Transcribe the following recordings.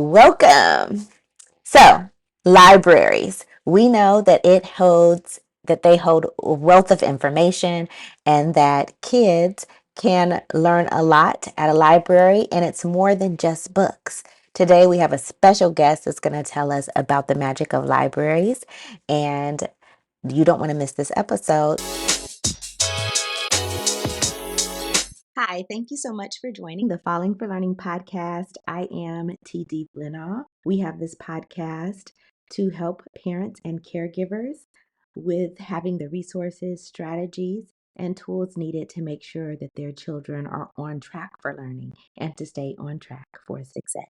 Welcome. So, libraries. We know that they hold a wealth of information and that kids can learn a lot at a library, and it's more than just books. Today we have a special guest that's going to tell us about the magic of libraries, and you don't want to miss this episode. Hi, thank you so much for joining the Falling for Learning podcast. I am TD Flinoff. We have this podcast to help parents and caregivers with having the resources, strategies, and tools needed to make sure that their children are on track for learning and to stay on track for success.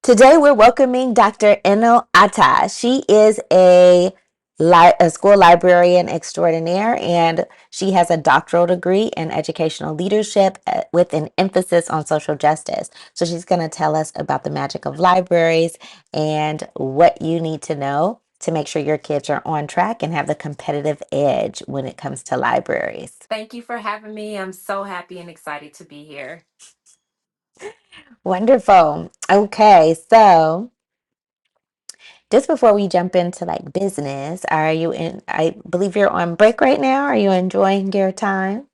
Today we're welcoming Dr. Eno Attah. She is a school librarian extraordinaire, and she has a doctoral degree in educational leadership with an emphasis on social justice. So she's going to tell us about the magic of libraries and what you need to know to make sure your kids are on track and have the competitive edge when it comes to libraries. Thank you for having me. I'm so happy and excited to be here. Wonderful. Okay, so just before we jump into like business, I believe you're on break right now. Are you enjoying your time?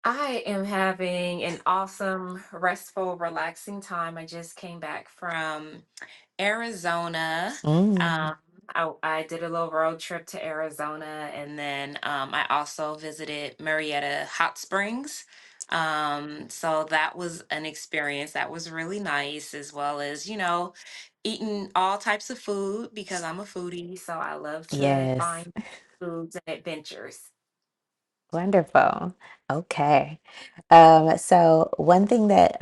I am having an awesome, restful, relaxing time. I just came back from Arizona. Mm, Um, I did a little road trip to Arizona, and then I also visited Marietta Hot Springs. So that was an experience that was really nice, as well as, eating all types of food because I'm a foodie. So I love to yes. find foods and adventures. Wonderful. Okay. So one thing that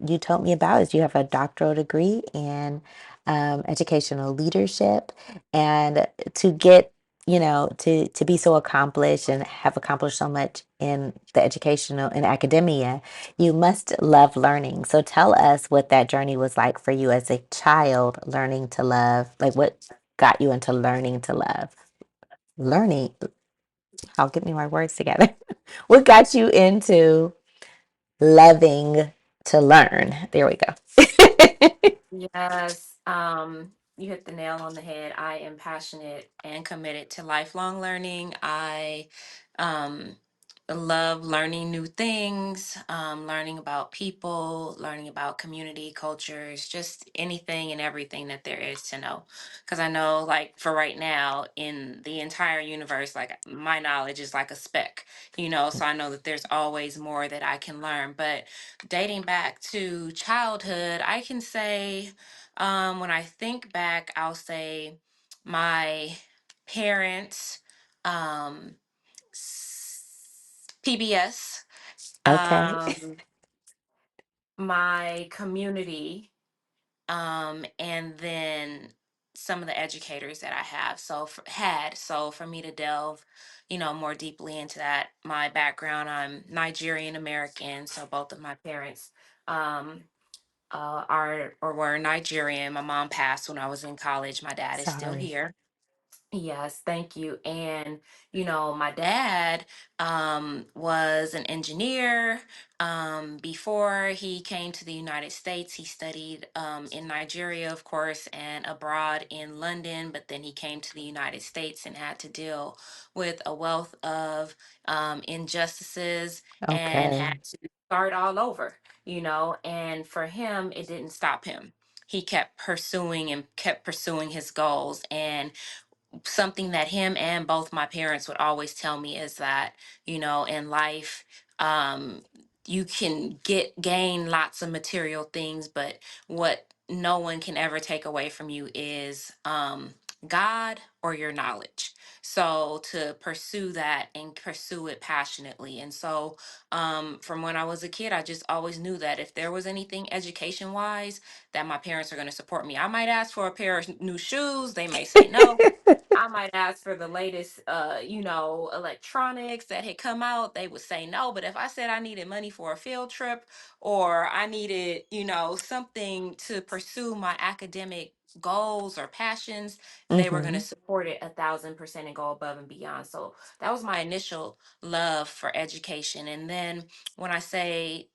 you told me about is you have a doctoral degree in educational leadership, and to get, to be so accomplished and have accomplished so much in the educational and academia, you must love learning. So tell us what that journey was like for you as a child, learning to love, like what got you into learning to love. Learning, I'll get me my words together. What got you into loving to learn? There we go. Yes, you hit the nail on the head. I am passionate and committed to lifelong learning. I um, love learning new things, learning about people, learning about community, cultures, just anything and everything that there is to know. Because I know, like, for right now, in the entire universe, like, my knowledge is like a speck, so I know that there's always more that I can learn. But dating back to childhood, I can say, when I think back, I'll say my parents, um, PBS, Okay. my community, and then some of the educators that I have. So for me to delve, more deeply into that, my background, I'm Nigerian American. So both of my parents, um, are or were Nigerian. My mom passed when I was in college. My dad is still Sorry. here. Yes, thank you. And, my dad was an engineer. Before he came to the United States, he studied in Nigeria, of course, and abroad in London. But then he came to the United States and had to deal with a wealth of injustices and Okay. had to start all over, And for him, it didn't stop him. He kept pursuing and kept pursuing his goals. And something that him and both my parents would always tell me is that, in life, um you can gain lots of material things, but what no one can ever take away from you is God or your knowledge. So to pursue that and pursue it passionately. And so from when I was a kid, I just always knew that if there was anything education wise, that my parents are going to support me. I might ask for a pair of new shoes, they may say no. I might ask for the latest, electronics that had come out. They would say no. But if I said I needed money for a field trip or I needed, something to pursue my academic goals or passions, they were going to Mm-hmm. support it 1,000% and go above and beyond. So that was my initial love for education. And then when I say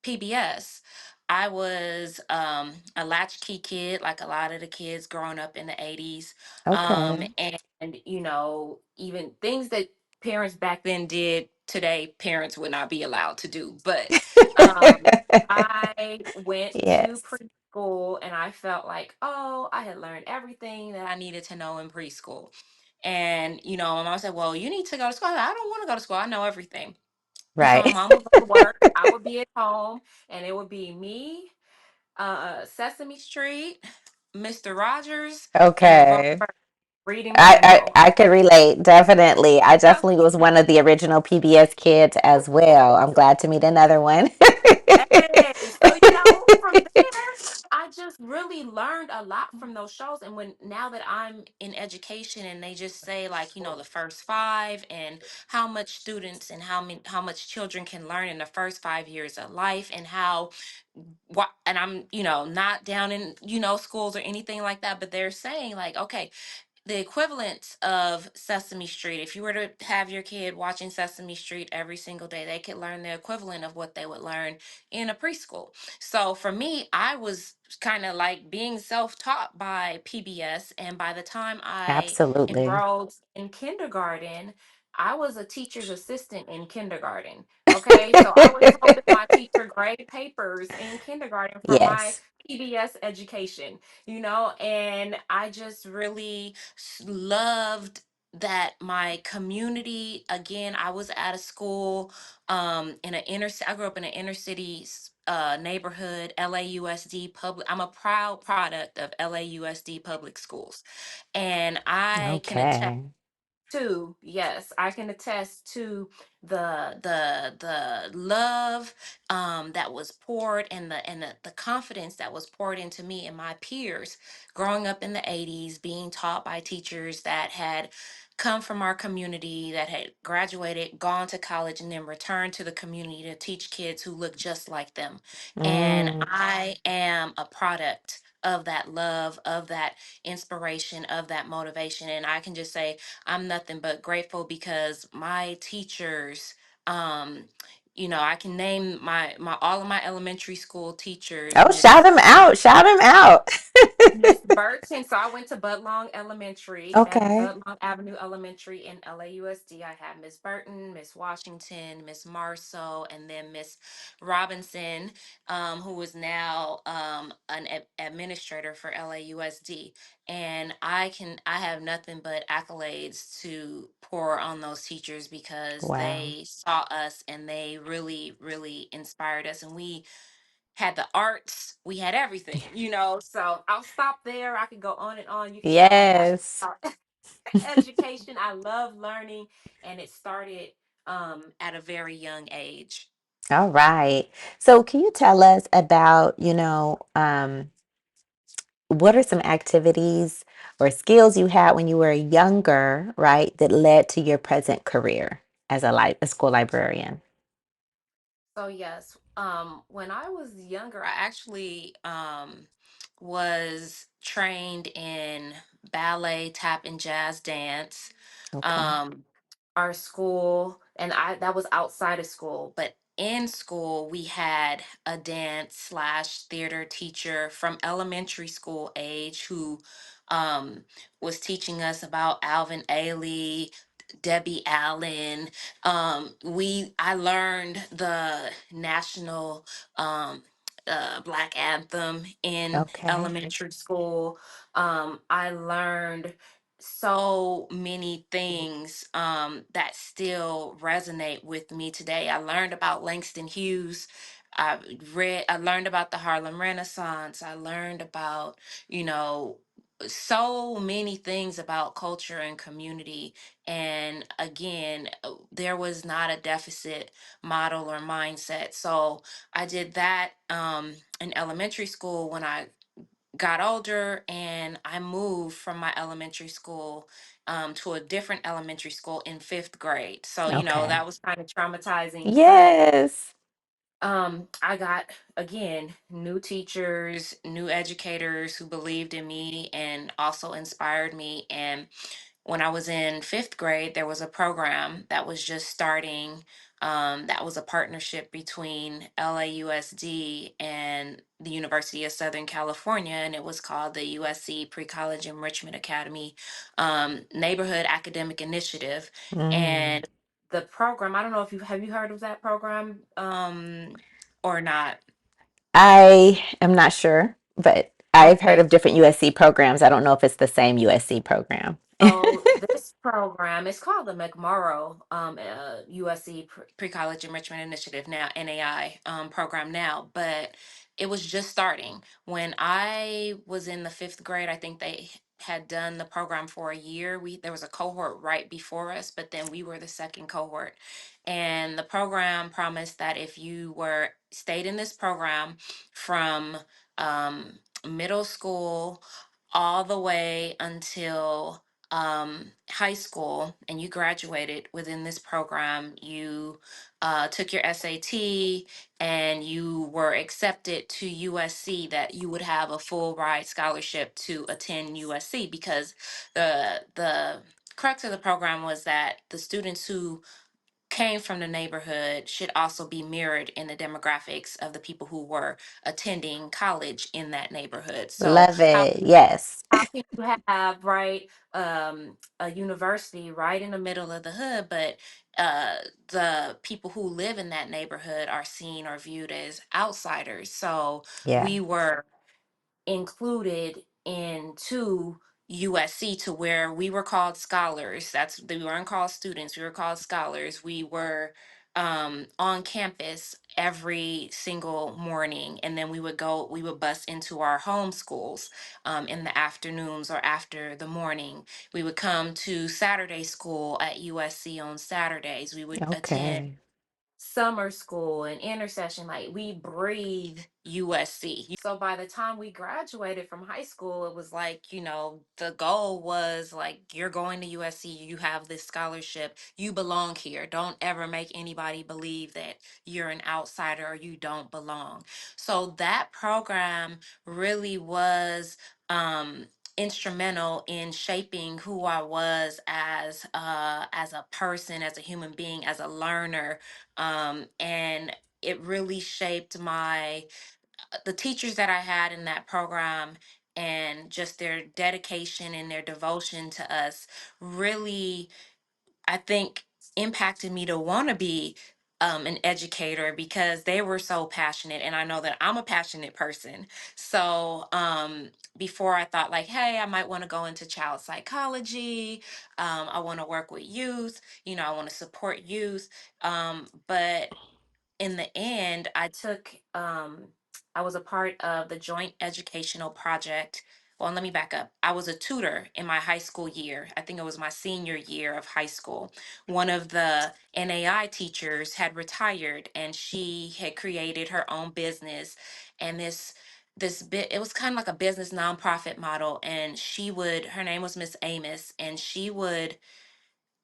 PBS, I was a latchkey kid, like a lot of the kids growing up in the 80s. Okay. And, even things that parents back then did, today parents would not be allowed to do. But um, I went to Yes. preschool and I felt like, oh, I had learned everything that I needed to know in preschool. And, my mom said, well, you need to go to school. I said, I don't want to go to school. I know everything. So my Right. mom would go to work. I would be at home and it would be me, Sesame Street, Mr. Rogers, and the Frog Okay. reading my notes. I could relate, definitely. I definitely was one of the original PBS kids as well. I'm glad to meet another one. Hey, so from there, I just really learned a lot from those shows. And now that I'm in education and they just say like, the first five and how much students and how much children can learn in the first 5 years of life and what and I'm, not down in, schools or anything like that, but they're saying like, okay, the equivalent of Sesame Street. If you were to have your kid watching Sesame Street every single day, they could learn the equivalent of what they would learn in a preschool. So for me, I was kind of like being self taught by PBS. And by the time I Absolutely. enrolled in kindergarten, I was a teacher's assistant in kindergarten. Okay. So I was helping my teacher grade papers in kindergarten for my Yes. PBS education, and I just really loved that my community, again, I was at a school in an I grew up in an inner city neighborhood, LAUSD public. I'm a proud product of LAUSD public schools, and I can attest Okay. to, yes, I can attest to the love that was poured, and the confidence that was poured into me and my peers growing up in the 80s, being taught by teachers that had come from our community, that had graduated, gone to college, and then returned to the community to teach kids who look just like them. And Mm. I am a product of that love, of that inspiration, of that motivation. And I can just say I'm nothing but grateful because my teachers, um, I can name my all of my elementary school teachers, Oh, shout Miss him out. Shout him out. Miss Burton. So I went to Budlong Elementary, Okay. Budlong Avenue Elementary in LAUSD. I had Miss Burton, Miss Washington, Miss Marceau, and then Miss Robinson, who is now an administrator for LAUSD. And I have nothing but accolades to pour on those teachers because Wow. they saw us and they really, really inspired us. And we had the arts, we had everything, So I'll stop there. I could go on and on. You can tell I'm passionate Yes. about education. I love learning, and it started at a very young age. All right. So, can you tell us about, what are some activities or skills you had when you were younger, right, that led to your present career as a school librarian? So yes, when I was younger, I actually was trained in ballet, tap, and jazz dance. Okay. um our school, and I that was outside of school, but in school we had a dance slash theater teacher from elementary school age who um was teaching us about Alvin Ailey, Debbie Allen. I learned the national black anthem in Okay. elementary school. I learned so many things that still resonate with me today. I learned about Langston Hughes. I learned about the Harlem Renaissance. I learned about, you know, so many things about culture and community. And again, there was not a deficit model or mindset. So I did that in elementary school. When I got older and I moved from my elementary school to a different elementary school in fifth grade. So, Okay. that was kind of traumatizing. But Yes. I got, again, new teachers, new educators who believed in me and also inspired me. And when I was in fifth grade, there was a program that was just starting. That was a partnership between LAUSD and the University of Southern California, and it was called the USC Pre-College Enrichment Academy Neighborhood Academic Initiative. Mm. And the program, I don't know if you have you heard of that program or not. I am not sure, but I've heard Okay. of different USC programs. I don't know if it's the same USC program. So this program is called the McMurrow USC Pre-College Enrichment Initiative, now NAI program now, but it was just starting. When I was in the fifth grade, I think they had done the program for a year. There was a cohort right before us, but then we were the second cohort. And the program promised that if you were stayed in this program from middle school all the way until high school and you graduated within this program, you took your SAT and you were accepted to USC, that you would have a full ride scholarship to attend USC, because the crux of the program was that the students who came from the neighborhood should also be mirrored in the demographics of the people who were attending college in that neighborhood. So Love it. Yes. how can you have, right, a university right in the middle of the hood, but the people who live in that neighborhood are seen or viewed as outsiders? So Yeah. we were included into USC, to where we were called scholars. We weren't called students, we were called scholars. We were on campus every single morning, and then we would bus into our home schools in the afternoons or after the morning. We would come to Saturday school at USC on Saturdays. We would attend Okay. summer school and intercession. Like, we breathe USC. So by the time we graduated from high school, it was like, the goal was like, you're going to USC, you have this scholarship, you belong here. Don't ever make anybody believe that you're an outsider or you don't belong. So that program really was instrumental in shaping who I was as a person, as a human being, as a learner, and it really shaped the teachers that I had in that program, and just their dedication and their devotion to us really, I think, impacted me to want to be an educator, because they were so passionate, and I know that I'm a passionate person. So before, I thought like, hey, I might want to go into child psychology. I want to work with youth. I want to support youth. But in the end, I was a part of the joint educational project. Well, let me back up. I was a tutor in my high school year. I think it was my senior year of high school. One of the NAI teachers had retired, and she had created her own business. And this bit it was kind of like a business nonprofit model, and her name was Miss Amos, and she would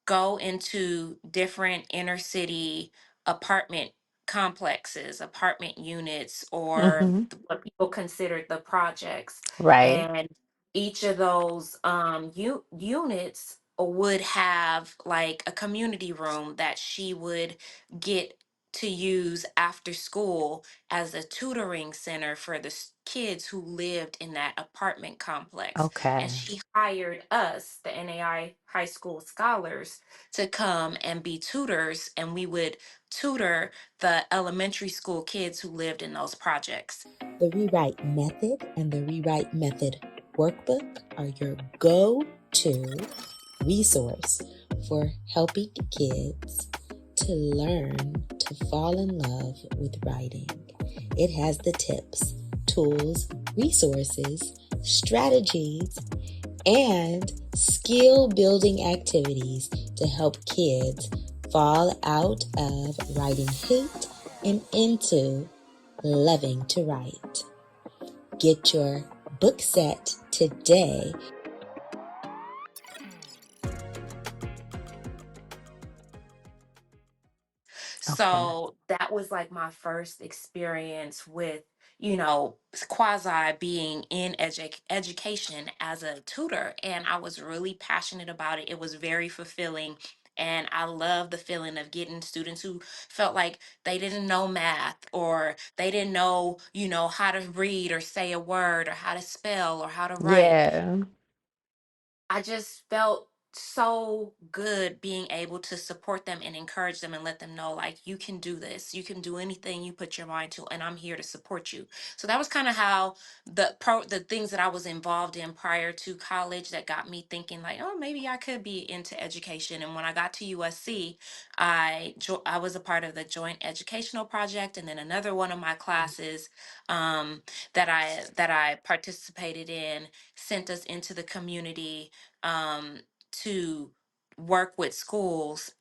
go into different inner city apartment complexes, apartment units, or Hmm. what people considered the projects. Right. And each of those units would have like a community room that she would get to use after school as a tutoring center for the kids who lived in that apartment complex. And Okay. she hired us, the NAI high school scholars, to come and be tutors, and we would tutor the elementary school kids who lived in those projects. The Rewrite Method and the Rewrite Method Workbook are your go-to resource for helping kids to learn to fall in love with writing. It has the tips, tools, resources, strategies, and skill building activities to help kids fall out of writing hate and into loving to write. Get your book set today. Okay. So that was like my first experience with, you know, quasi being in education as a tutor. And I was really passionate about it. It was very fulfilling. And I love the feeling of getting students who felt like they didn't know math, or they didn't know, you know, how to read or say a word or how to spell or how to write. Yeah. I just felt so good being able to support them and encourage them and let them know, like, you can do this, you can do anything you put your mind to, and I'm here to support you. So that was kind of how the things that I was involved in prior to college that got me thinking, like, oh, maybe I could be into education. And when I got to USC, I was a part of the joint educational project, and then another one of my classes, um, that I participated in, sent us into the community, um, to work with schools,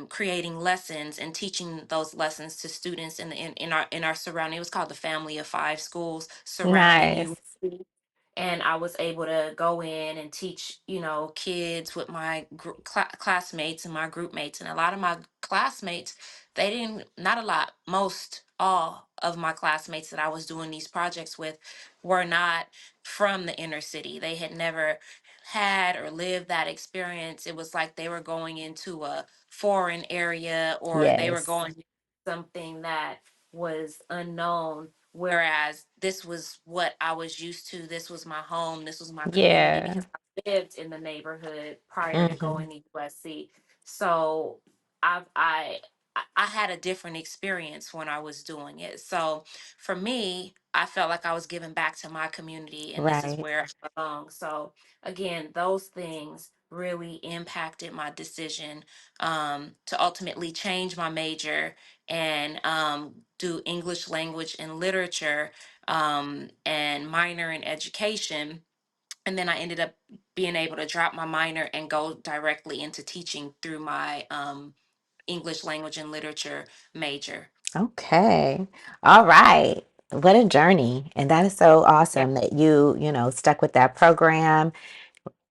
creating lessons and teaching those lessons to students in our surrounding. It was called the Family of Five schools surrounding you. Nice. And I was able to go in and teach, you know, kids with my classmates and my group mates. And a lot of my classmates, they didn't, not a lot, most all of my classmates that I was doing these projects with were not from the inner city. They had never had or lived that experience. It was like they were going into a foreign area, or they were Yes. going to something that was unknown, whereas this was what I was used to. This was my home, this was my community, Yeah. because I lived in the neighborhood prior to Hmm. going to USC. So I've I had a different experience when I was doing it. So for me, I felt like I was giving back to my community, and this is Right. where I belong. So again, those things really impacted my decision, to ultimately change my major and, do English language and literature, and minor in education. And then I ended up being able to drop my minor and go directly into teaching through my, English language and literature major. Okay. All right. What a journey. And that is so Yeah. awesome that stuck with that program.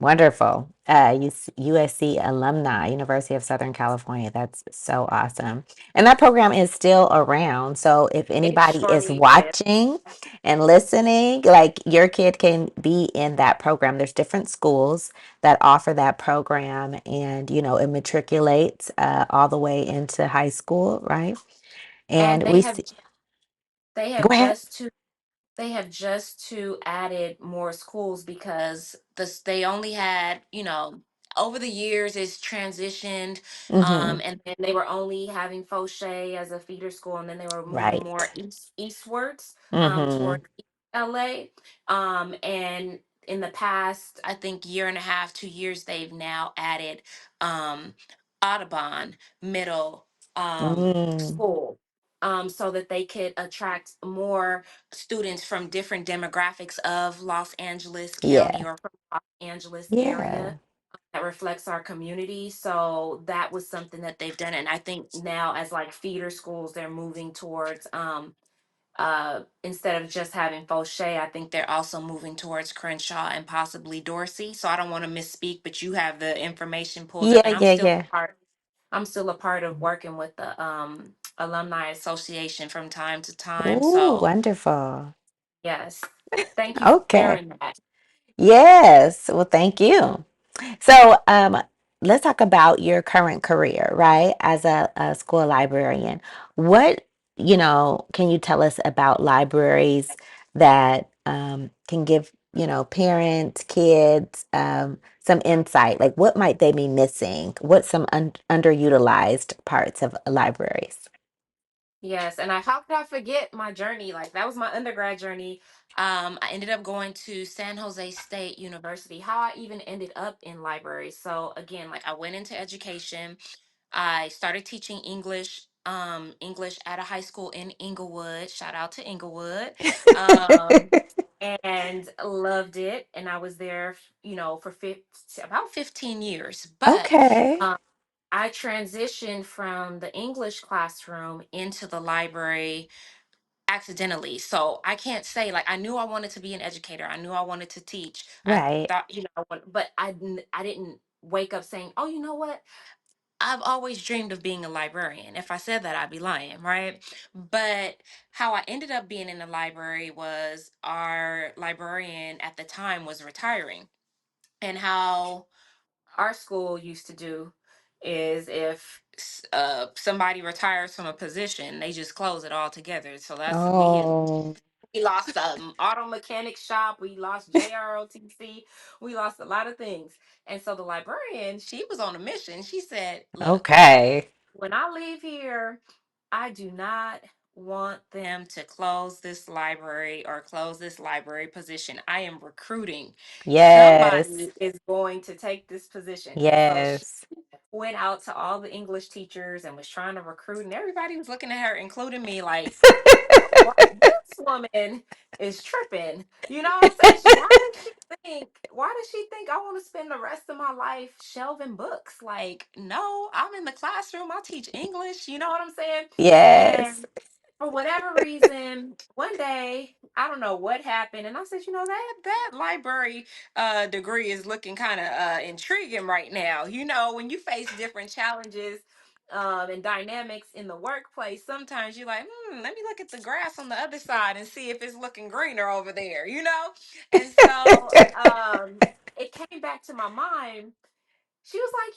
Wonderful. USC alumni, University of Southern California. That's so awesome. And that program is still around. So if It anybody is surely is. watching and listening, like your kid can be in that program. There's different schools that offer that program, and it matriculates all the way into high school, right? And And we see, they go have ahead. just to added more schools, because they only had, over the years it's transitioned, Mm-hmm. and then they were only having Fauché as a feeder school, and then they were moving more Right. eastwards, Mm-hmm. towards LA, and in the past, I think, year and a half, 2 years, they've now added, um Audubon Middle, Mm. school, so that they could attract more students from different demographics of Los Angeles County, Yeah. or from Los Angeles area, Yeah. that reflects our community. So that was something that they've done. And I think now, as like feeder schools, they're moving towards, instead of just having Fauché, I think they're also moving towards Crenshaw and possibly Dorsey. So I don't want to misspeak, but you have the information pulled up, Yeah, and yeah, yeah. I'm still a part of working with the, alumni association from time to time. Ooh, So wonderful. yes, thank you for Okay. sharing that. Yes. Well, thank you. So, let's talk about your current career, right? As a school librarian. What, can you tell us about libraries that can give, parents, kids, some insight? Like, what might they be missing? What's some underutilized parts of libraries? Yes, and how could I forget my journey? Like, that was my undergrad journey. I ended up going to San Jose State University. How I even ended up in libraries. So again, like, I went into education. I started teaching English at a high school in Inglewood. Shout out to Inglewood. Um, and loved it. And I was there, for about 15 years. But, Okay. um, I transitioned from the English classroom into the library accidentally. So I can't say, like, I knew I wanted to be an educator. I knew I wanted to teach. I Right. thought, but I didn't wake up saying, "Oh, you know what? I've always dreamed of being a librarian. If I said that, I'd be lying, right? But how I ended up being in the library was our librarian at the time was retiring. And how our school used to do is if somebody retires from a position, they just close it all together. So that's Oh, we lost auto mechanic shop, we lost JROTC, we lost a lot of things. And so the librarian, she was on a mission. She said, "Look, okay. when I leave here, I do not want them to close this library or close this library position. I am recruiting. Yes. Somebody is going to take this position." And so she Yes. went out to all the English teachers and was trying to recruit, and everybody was looking at her, including me, like, this woman is tripping. You know what I'm saying? Why does she think I want to spend the rest of my life shelving books? Like, no, I'm in the classroom. I teach English. You know what I'm saying? Yes. And for whatever reason, one day, I don't know what happened, and I said, that library degree is looking kind of intriguing right now. When you face different challenges and dynamics in the workplace, sometimes you're like, let me look at the grass on the other side and see if it's looking greener over there. And so it came back to my mind. She was like,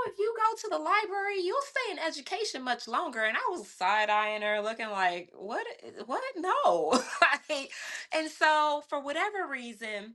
if you go to the library, you'll stay in education much longer. And I was side eyeing her, looking like, what? What? No. Like, and so, for whatever reason,